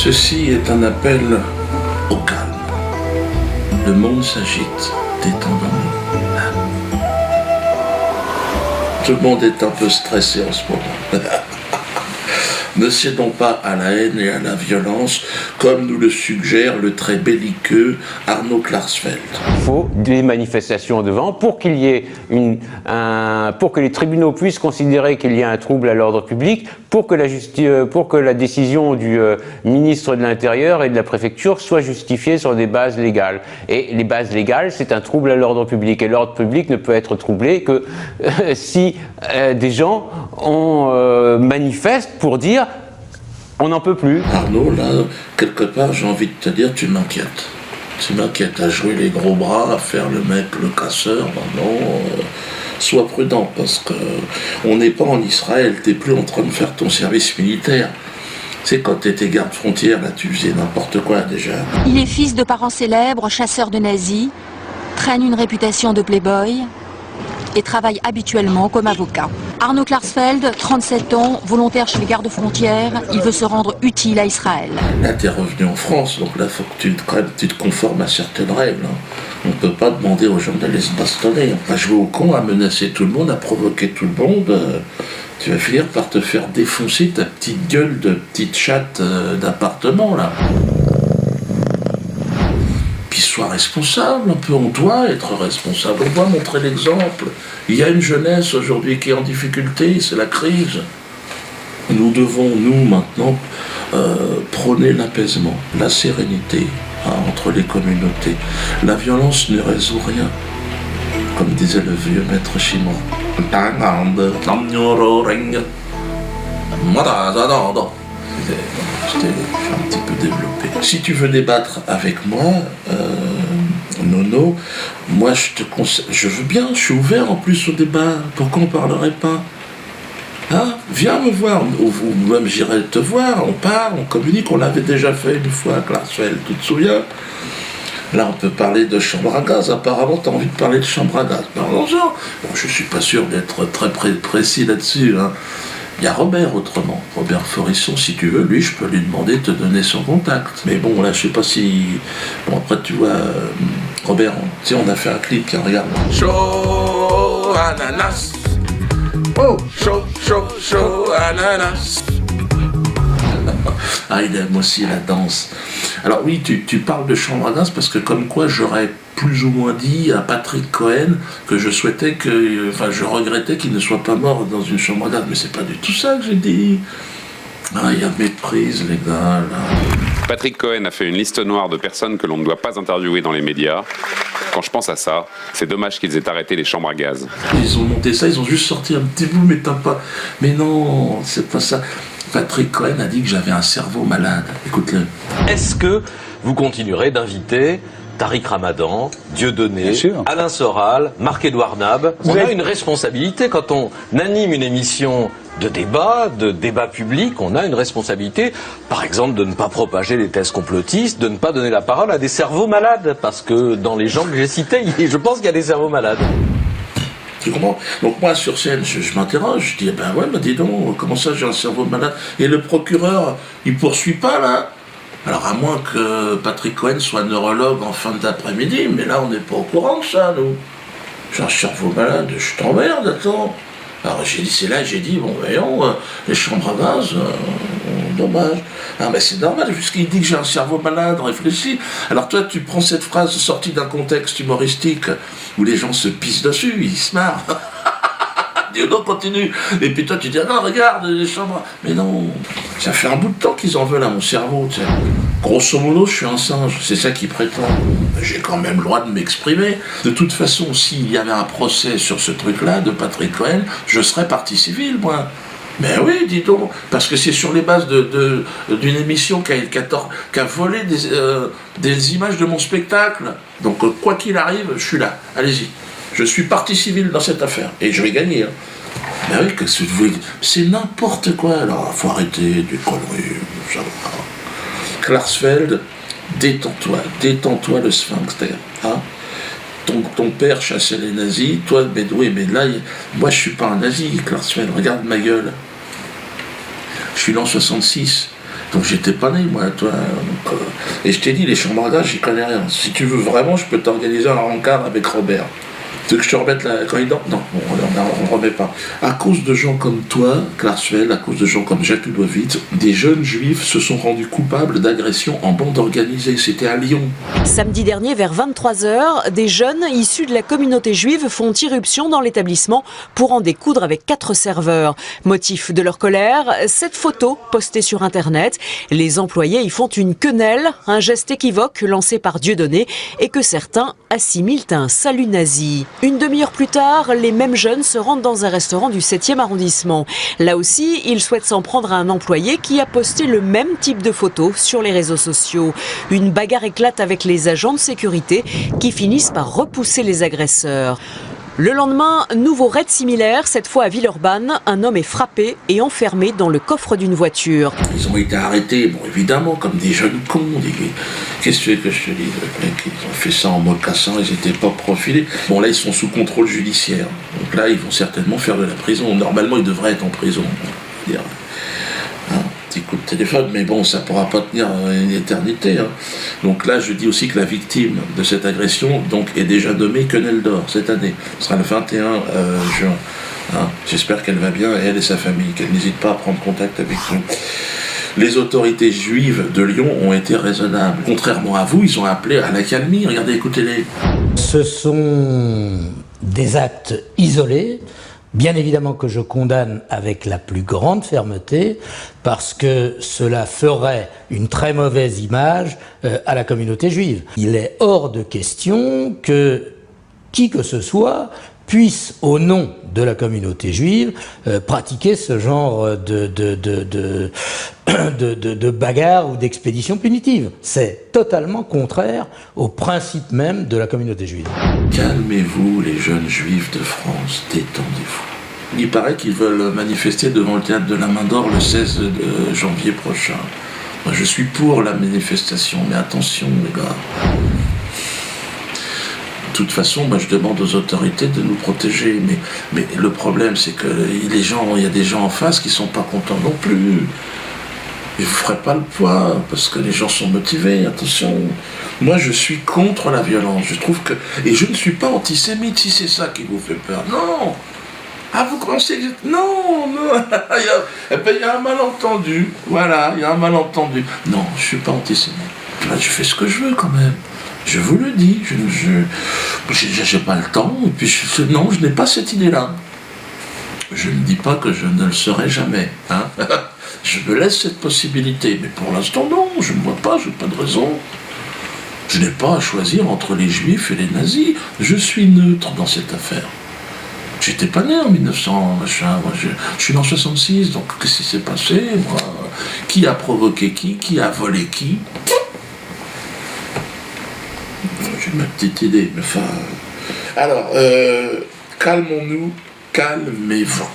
Ceci est un appel au calme. Le monde s'agite, détendons-nous. Tout le monde est un peu stressé en ce moment. Ne cédons pas à la haine et à la violence, comme nous le suggère le très belliqueux Arnaud Klarsfeld. Il faut des manifestations devant pour qu'il y ait pour que les tribunaux puissent considérer qu'il y a un trouble à l'ordre public, pour que la décision du ministre de l'Intérieur et de la préfecture soit justifiée sur des bases légales. Et les bases légales, c'est un trouble à l'ordre public. Et l'ordre public ne peut être troublé que si des gens manifestent pour dire on n'en peut plus. Arnaud, là, quelque part, j'ai envie de te dire, tu m'inquiètes. Tu m'inquiètes à jouer les gros bras, à faire le mec, le casseur. Non, sois prudent, parce que on n'est pas en Israël, t'es plus en train de faire ton service militaire. Tu sais, quand t'étais garde frontière, là, tu faisais n'importe quoi, déjà. Il est fils de parents célèbres, chasseur de nazis, traîne une réputation de playboy et travaille habituellement comme avocat. Arnaud Klarsfeld, 37 ans, volontaire chez les gardes-frontières, il veut se rendre utile à Israël. Là, t'es revenu en France, donc là, faut que tu te conformes à certaines règles. Hein. On ne peut pas demander aux gens d'aller se bastonner. On va jouer au con, à menacer tout le monde, à provoquer tout le monde. Tu vas finir par te faire défoncer ta petite gueule de petite chatte d'appartement, là. Sois responsable, un peu, on doit être responsable, on doit montrer l'exemple. Il y a une jeunesse aujourd'hui qui est en difficulté, c'est la crise. Nous devons, nous, maintenant, prôner l'apaisement, la sérénité entre les communautés. La violence ne résout rien, comme disait le vieux maître chinois. J'étais un petit peu développé. Si tu veux débattre avec moi, Nono, moi je veux bien, je suis ouvert en plus au débat. Pourquoi on ne parlerait pas? Hein? Viens me voir, ou même j'irai te voir, on parle, on communique, on l'avait déjà fait une fois à Klarsfeld, tu te souviens? Là, on peut parler de chambre à gaz. Apparemment, tu as envie de parler de chambre à gaz. Parlons-en. Bon, je ne suis pas sûr d'être très précis là-dessus. Hein. Il y a Robert autrement, Robert Forisson, si tu veux, lui, je peux lui demander de te donner son contact. Mais bon, là, je sais pas si... Bon, après, tu vois, Robert, tu sais, on a fait un clip, tiens, regarde. Chaud ananas. Oh, chaud ananas. Ah, il aime aussi la danse. Alors oui, tu parles de chambre à gaz parce que comme quoi j'aurais plus ou moins dit à Patrick Cohen que je souhaitais je regrettais qu'il ne soit pas mort dans une chambre à gaz. Mais c'est pas du tout ça que j'ai dit. Ah, il y a méprise, les gars, là. Patrick Cohen a fait une liste noire de personnes que l'on ne doit pas interviewer dans les médias. Quand je pense à ça, c'est dommage qu'ils aient arrêté les chambres à gaz. Ils ont monté ça, ils ont juste sorti un petit bout, mais t'as pas... Mais non, c'est pas ça. Patrick Cohen a dit que j'avais un cerveau malade. Écoute-le. Est-ce que vous continuerez d'inviter Tariq Ramadan, Dieudonné, Alain Soral, Marc-Édouard Nab? On a une responsabilité quand on anime une émission de débat public, on a une responsabilité, par exemple, de ne pas propager les thèses complotistes, de ne pas donner la parole à des cerveaux malades, parce que dans les gens que j'ai cités, je pense qu'il y a des cerveaux malades. Tu comprends? Donc moi, sur scène, je m'interroge, je dis, ben ouais, dis donc, comment ça, j'ai un cerveau malade? Et le procureur, il poursuit pas, là? Alors à moins que Patrick Cohen soit neurologue en fin d'après-midi, mais là, on n'est pas au courant de ça, nous. J'ai un cerveau malade, je t'emmerde, attends. Alors j'ai dit, bon voyons, les chambres à gaz, dommage. Ah mais c'est normal, puisqu'il dit que j'ai un cerveau malade, réfléchis. Alors toi, tu prends cette phrase sortie d'un contexte humoristique où les gens se pissent dessus, ils se marrent. Dis donc, continue. Et puis toi, tu dis, ah non, regarde, les chambres... Mais non, ça fait un bout de temps qu'ils en veulent à mon cerveau, tu sais. Grosso modo, je suis un singe, c'est ça qu'ils prétendent. J'ai quand même le droit de m'exprimer. De toute façon, s'il y avait un procès sur ce truc-là, de Patrick Cohen, je serais partie civile, moi. Mais oui, dis donc, parce que c'est sur les bases d'une émission qui a volé des images de mon spectacle. Donc, quoi qu'il arrive, je suis là. Allez-y. Je suis partie civile dans cette affaire. Et je vais gagner. Hein. Mais oui, qu'est-ce que vous voulez... C'est n'importe quoi. Alors, il faut arrêter des conneries. Ça va. Klarsfeld, détends-toi le sphincter. Hein. Ton père chassait les nazis, toi, mais oui, mais là, moi je suis pas un nazi, Klarsfeld, regarde ma gueule. Je suis l'an 66. Donc j'étais pas né, moi, toi. Donc, et je t'ai dit, les chambres à gaz, j'y connais rien. Si tu veux vraiment, je peux t'organiser un rencard avec Robert. Tu veux que je te remette quand il dort? Non, on ne remet pas. À cause de gens comme toi, Klarsfeld, à cause de gens comme Jakubowicz, des jeunes juifs se sont rendus coupables d'agressions en bande organisée. C'était à Lyon. Samedi dernier, vers 23h, des jeunes issus de la communauté juive font irruption dans l'établissement pour en découdre avec 4 serveurs. Motif de leur colère, cette photo postée sur Internet. Les employés y font une quenelle, un geste équivoque lancé par Dieudonné et que certains assimilent à un salut nazi. Une demi-heure plus tard, les mêmes jeunes se rendent dans un restaurant du 7e arrondissement. Là aussi, ils souhaitent s'en prendre à un employé qui a posté le même type de photo sur les réseaux sociaux. Une bagarre éclate avec les agents de sécurité qui finissent par repousser les agresseurs. Le lendemain, nouveau raid similaire, cette fois à Villeurbanne. Un homme est frappé et enfermé dans le coffre d'une voiture. Ils ont été arrêtés, bon évidemment, comme des jeunes cons. Qu'est-ce que tu veux que je te dise? Les mecs, ils ont fait ça en mocassin, ils n'étaient pas profilés. Bon là, ils sont sous contrôle judiciaire. Donc là, ils vont certainement faire de la prison. Normalement, ils devraient être en prison. Petit coup de téléphone, mais bon, ça ne pourra pas tenir une éternité. Donc là, je dis aussi que la victime de cette agression donc, est déjà nommée Quenelle-d'Or cette année. Ce sera le 21 juin. J'espère qu'elle va bien, elle et sa famille, qu'elle n'hésite pas à prendre contact avec nous. Les autorités juives de Lyon ont été raisonnables. Contrairement à vous, ils ont appelé à l'accalmie. Regardez, écoutez-les. Ce sont des actes isolés. Bien évidemment que je condamne avec la plus grande fermeté parce que cela ferait une très mauvaise image à la communauté juive. Il est hors de question que qui que ce soit puisse, au nom de la communauté juive, pratiquer ce genre de bagarre ou d'expédition punitive. C'est totalement contraire au principe même de la communauté juive. Calmez-vous, les jeunes juifs de France, détendez-vous. Il paraît qu'ils veulent manifester devant le théâtre de la Main d'Or le 16 janvier prochain. Moi, je suis pour la manifestation, mais attention, les gars. De toute façon, moi je demande aux autorités de nous protéger, mais le problème c'est que il y a des gens en face qui sont pas contents non plus. Et vous ferez pas le poids, parce que les gens sont motivés, attention. Moi je suis contre la violence, je trouve que... Et je ne suis pas antisémite si c'est ça qui vous fait peur, non. Ah, vous pensez que... Non, il y a un malentendu, voilà, il y a un malentendu. Non, je suis pas antisémite. Là, je fais ce que je veux quand même. Je vous le dis, je n'ai pas le temps, et puis non, je n'ai pas cette idée-là. Je ne dis pas que je ne le serai jamais. Je me laisse cette possibilité, mais pour l'instant, non, je ne vois pas, je n'ai pas de raison. Je n'ai pas à choisir entre les juifs et les nazis. Je suis neutre dans cette affaire. J'étais pas né en 1900, machin. Moi, je suis né en 66, donc qu'est-ce qui s'est passé, moi? Qui a provoqué qui a volé qui? J'ai ma petite idée, mais enfin... Alors, calmons-nous, calmez-vous.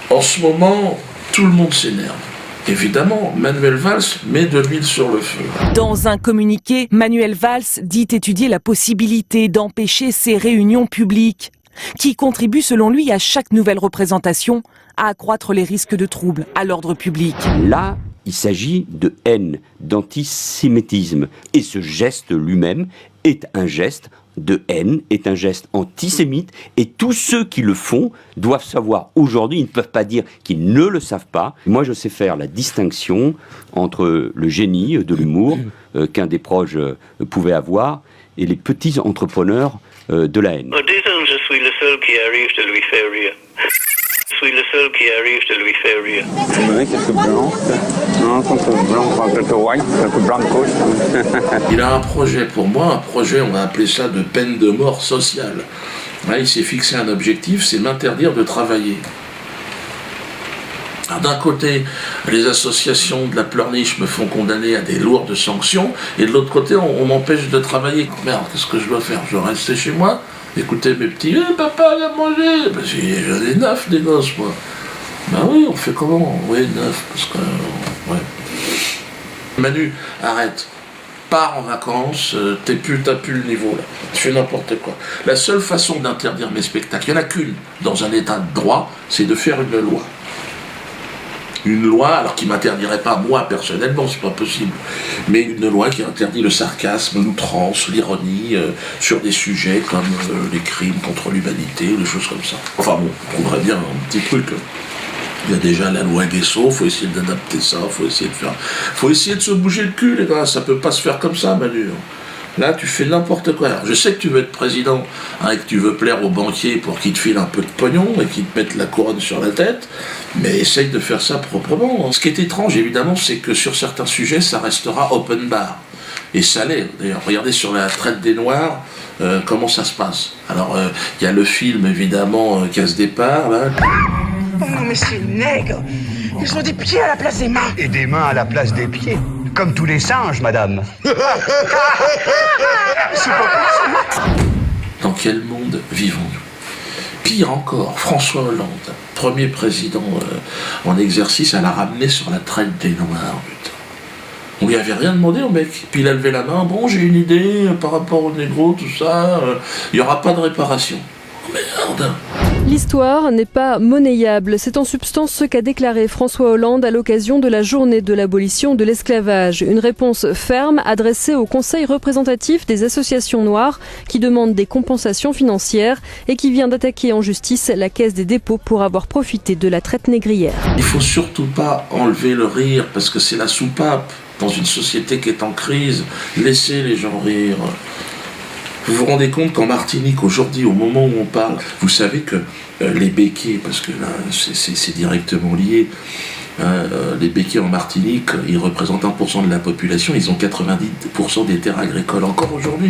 En ce moment, tout le monde s'énerve. Évidemment, Manuel Valls met de l'huile sur le feu. Dans un communiqué, Manuel Valls dit étudier la possibilité d'empêcher ces réunions publiques, qui contribuent selon lui à chaque nouvelle représentation à accroître les risques de troubles à l'ordre public. Là, il s'agit de haine, d'antisémitisme. Et ce geste lui-même est un geste de haine, est un geste antisémite. Et tous ceux qui le font doivent savoir aujourd'hui, ils ne peuvent pas dire qu'ils ne le savent pas. Moi, je sais faire la distinction entre le génie de l'humour qu'un des proches pouvait avoir et les petits entrepreneurs de la haine. Disons, je suis le seul qui arrive de lui faire rire. Je suis le seul qui arrive de lui faire rire. Vous voulez quelques blancs? Non, quelques blancs, quelques white, quelques blancos. Il a un projet pour moi, un projet, on va appeler ça de peine de mort sociale. Là, il s'est fixé un objectif, c'est m'interdire de travailler. Alors, d'un côté, les associations de la pleurniche me font condamner à des lourdes sanctions, et de l'autre côté, on m'empêche de travailler. Merde, qu'est-ce que je dois faire? Je dois rester chez moi, écouter mes petits « papa, viens manger !» Ben, j'en ai 9 des gosses, moi. Ben oui, on fait comment? Oui, 9, parce que... ouais. Manu, arrête. Pars en vacances, t'as plus le niveau, là. Tu fais n'importe quoi. La seule façon d'interdire mes spectacles, il n'y en a qu'une, dans un état de droit, c'est de faire une loi. une loi, alors qui m'interdirait pas moi personnellement, c'est pas possible, mais une loi qui interdit le sarcasme, l'outrance, l'ironie sur des sujets comme les crimes contre l'humanité, ou des choses comme ça. Enfin bon, on trouverait bien un petit truc. Il y a déjà la loi Guesso, faut essayer d'adapter ça, faut essayer de se bouger le cul, les gars, ça peut pas se faire comme ça, Manu. Là, tu fais n'importe quoi. Alors, je sais que tu veux être président, et que tu veux plaire aux banquiers pour qu'ils te filent un peu de pognon et qu'ils te mettent la couronne sur la tête, mais essaye de faire ça proprement. Ce qui est étrange, évidemment, c'est que sur certains sujets, ça restera open bar. Et ça l'est. D'ailleurs, regardez sur la traite des Noirs, comment ça se passe. Alors, il y a le film, évidemment, Casse Départ, là. Oh, mais c'est nègre! Ils ont des pieds à la place des mains! Et des mains à la place des pieds. Comme tous les singes, madame. Dans quel monde vivons-nous? Pire encore, François Hollande, premier président en exercice, elle a ramené sur la traite des Noirs, putain. On lui avait rien demandé au mec. Puis il a levé la main, bon, j'ai une idée par rapport aux négros, tout ça, il n'y aura pas de réparation. Merde. L'histoire n'est pas monnayable. C'est en substance ce qu'a déclaré François Hollande à l'occasion de la journée de l'abolition de l'esclavage. Une réponse ferme adressée au Conseil représentatif des associations noires qui demande des compensations financières et qui vient d'attaquer en justice la Caisse des dépôts pour avoir profité de la traite négrière. Il faut surtout pas enlever le rire parce que c'est la soupape dans une société qui est en crise. Laissez les gens rire. Vous vous rendez compte qu'en Martinique, aujourd'hui, au moment où on parle, vous savez que les béquets, parce que là, c'est directement lié, les béquets en Martinique, ils représentent 1% de la population, ils ont 90% des terres agricoles encore aujourd'hui.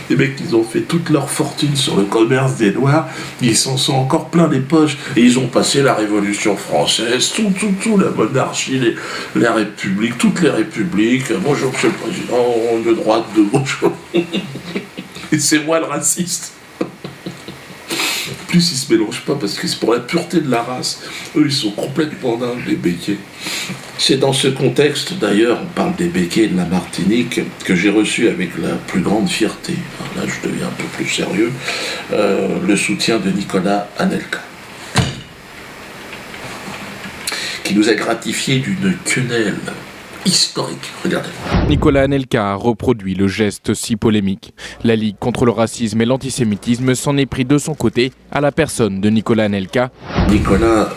Les mecs, ils ont fait toute leur fortune sur le commerce des Noirs, ils s'en sont encore plein les poches, et ils ont passé la Révolution française, tout, la monarchie, les républiques, toutes les républiques. Bonjour, monsieur le président, de droite, de gauche. Et c'est moi le raciste. En plus, ils se mélangent pas parce que c'est pour la pureté de la race. Eux, ils sont complètement dingues, les béquets. C'est dans ce contexte, d'ailleurs, on parle des béquets de la Martinique, que j'ai reçu avec la plus grande fierté, là je deviens un peu plus sérieux, le soutien de Nicolas Anelka, qui nous a gratifié d'une quenelle historique. Regardez. Nicolas Anelka a reproduit le geste si polémique. La Ligue contre le racisme et l'antisémitisme s'en est pris de son côté à la personne de Nicolas Anelka. Nicolas,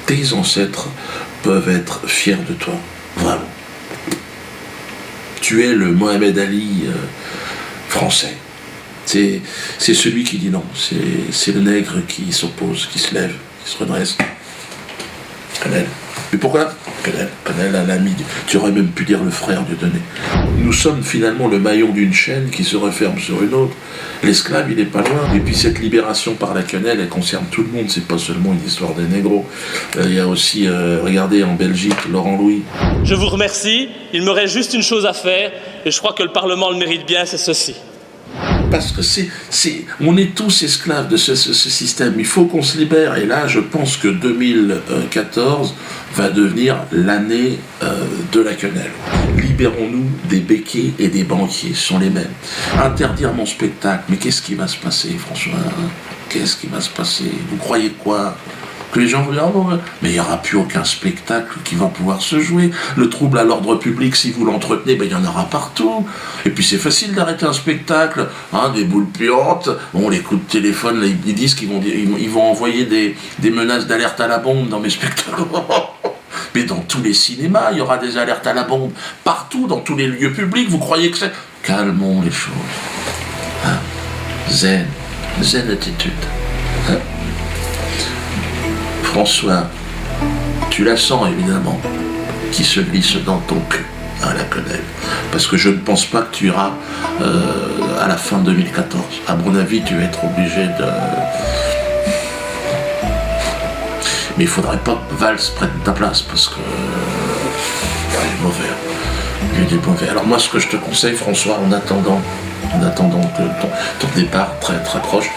tes ancêtres peuvent être fiers de toi, vraiment. Tu es le Mohamed Ali français. C'est celui qui dit non, c'est le nègre qui s'oppose, qui se lève, qui se redresse. Canel. Mais pourquoi Canel à l'ami, tu aurais même pu dire le frère Dieudonné. Nous sommes finalement le maillon d'une chaîne qui se referme sur une autre. L'esclave, il n'est pas loin. Et puis cette libération par la quenelle, elle concerne tout le monde, c'est pas seulement une histoire des négros. Il y a aussi, regardez, en Belgique, Laurent Louis. Je vous remercie, il me reste juste une chose à faire, et je crois que le Parlement le mérite bien, c'est ceci. Parce que on est tous esclaves de ce système. Il faut qu'on se libère. Et là, je pense que 2014 va devenir l'année de la quenelle. Libérons-nous des béquets et des banquiers, ce sont les mêmes. Interdire mon spectacle, mais qu'est-ce qui va se passer, François? Qu'est-ce qui va se passer? Vous croyez quoi? Que les gens vont dire, oh, mais il n'y aura plus aucun spectacle qui va pouvoir se jouer. Le trouble à l'ordre public, si vous l'entretenez, ben, il y en aura partout. Et puis c'est facile d'arrêter un spectacle, hein, des boules puantes. Bon, les coups de téléphone, là, ils disent qu'ils vont envoyer des menaces d'alerte à la bombe dans mes spectacles. Mais dans tous les cinémas, il y aura des alertes à la bombe. Partout, dans tous les lieux publics, vous croyez que c'est... Calmons les choses. Hein? Zen attitude. Hein? François, tu la sens évidemment, qui se glisse dans ton cul, à la quenelle. Parce que je ne pense pas que tu iras à la fin 2014. À mon avis, tu vas être obligé de... Mais il ne faudrait pas que Valls prenne ta place, parce que... il est mauvais. Il est mauvais. Alors moi, ce que je te conseille, François, en attendant que ton départ très très proche,